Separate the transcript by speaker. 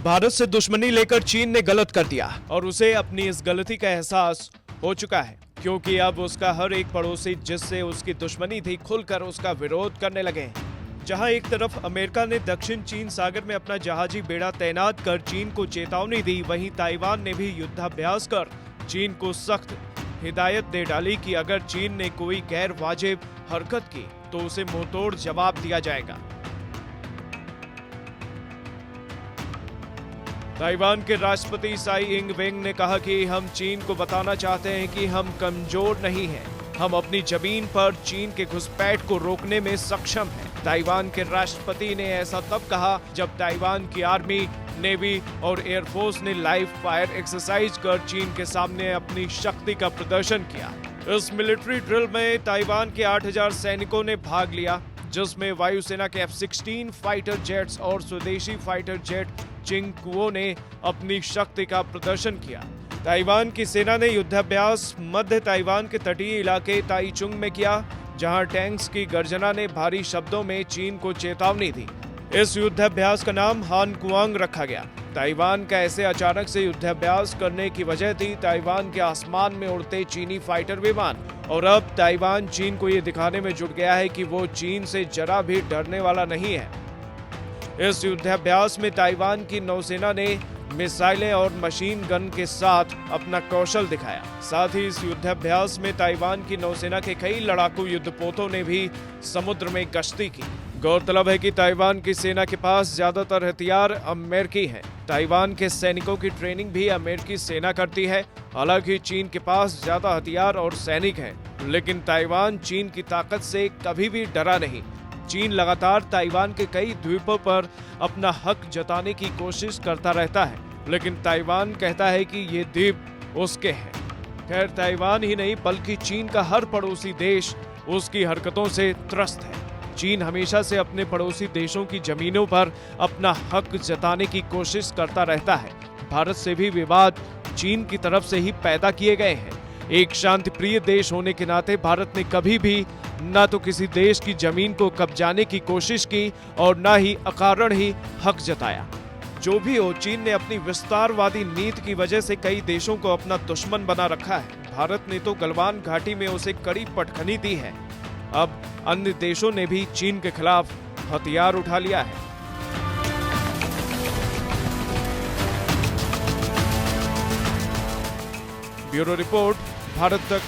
Speaker 1: भारत से दुश्मनी लेकर चीन ने गलत कर दिया और उसे अपनी इस गलती का एहसास हो चुका है, क्योंकि अब उसका हर एक पड़ोसी जिससे उसकी दुश्मनी थी खुलकर उसका विरोध करने लगे हैं। जहां एक तरफ अमेरिका ने दक्षिण चीन सागर में अपना जहाजी बेड़ा तैनात कर चीन को चेतावनी दी, वहीं ताइवान ने भी युद्धाभ्यास कर चीन को सख्त हिदायत दे डाली कि अगर चीन ने कोई गैर वाजिब हरकत की तो उसे मुंहतोड़ जवाब दिया जाएगा। ताइवान के राष्ट्रपति साई इंग वेंग ने कहा कि हम चीन को बताना चाहते हैं कि हम कमजोर नहीं हैं, हम अपनी जमीन पर चीन के घुसपैठ को रोकने में सक्षम हैं। ताइवान के राष्ट्रपति ने ऐसा तब कहा जब ताइवान की आर्मी, नेवी और एयरफोर्स ने लाइव फायर एक्सरसाइज कर चीन के सामने अपनी शक्ति का प्रदर्शन किया। इस मिलिट्री ड्रिल में ताइवान के 8000 सैनिकों ने भाग लिया, जिसमें वायुसेना के F-16 फाइटर जेट्स और स्वदेशी फाइटर जेट चिंगकुओ ने अपनी शक्ति का प्रदर्शन किया। ताइवान की सेना ने युद्धाभ्यास मध्य ताइवान के तटीय इलाके ताइचुंग में किया, जहां टैंक्स की गर्जना ने भारी शब्दों में चीन को चेतावनी दी। इस युद्धाभ्यास का नाम हान कुआंग रखा गया। ताइवान का ऐसे अचानक से युद्धाभ्यास करने की वजह थी ताइवान के आसमान में उड़ते चीनी फाइटर विमान, और अब ताइवान चीन को ये दिखाने में जुट गया है कि वो चीन से जरा भी डरने वाला नहीं है। इस युद्धाभ्यास में ताइवान की नौसेना ने मिसाइलें और मशीन गन के साथ अपना कौशल दिखाया। साथ ही इस युद्धाभ्यास में ताइवान की नौसेना के कई लड़ाकू युद्धपोतों ने भी समुद्र में गश्ती की। गौरतलब है कि ताइवान की सेना के पास ज्यादातर हथियार अमेरिकी हैं। ताइवान के सैनिकों की ट्रेनिंग भी अमेरिकी सेना करती है। हालांकि चीन के पास ज्यादा हथियार और सैनिक हैं, लेकिन ताइवान चीन की ताकत से कभी भी डरा नहीं। चीन लगातार ताइवान के कई द्वीपों पर अपना हक जताने की कोशिश करता रहता है, लेकिन ताइवान कहता है कि ये द्वीप उसके हैं। खैर, ताइवान ही नहीं बल्कि चीन का हर पड़ोसी देश उसकी हरकतों से त्रस्त है। चीन हमेशा से अपने पड़ोसी देशों की जमीनों पर अपना हक जताने की कोशिश करता रहता है। भारत से भी विवाद चीन की तरफ से ही पैदा किए गए हैं। एक शांतिप्रिय देश होने के नाते भारत ने कभी भी न तो किसी देश की जमीन को कब्जाने की कोशिश की और न ही अकारण ही हक जताया। जो भी हो, चीन ने अपनी विस्तारवादी नीति की वजह से कई देशों को अपना दुश्मन बना रखा है। भारत ने तो गलवान घाटी में उसे कड़ी पटखनी दी है। अब अन्य देशों ने भी चीन के खिलाफ हथियार उठा लिया है। ब्यूरो रिपोर्ट, भारत तक।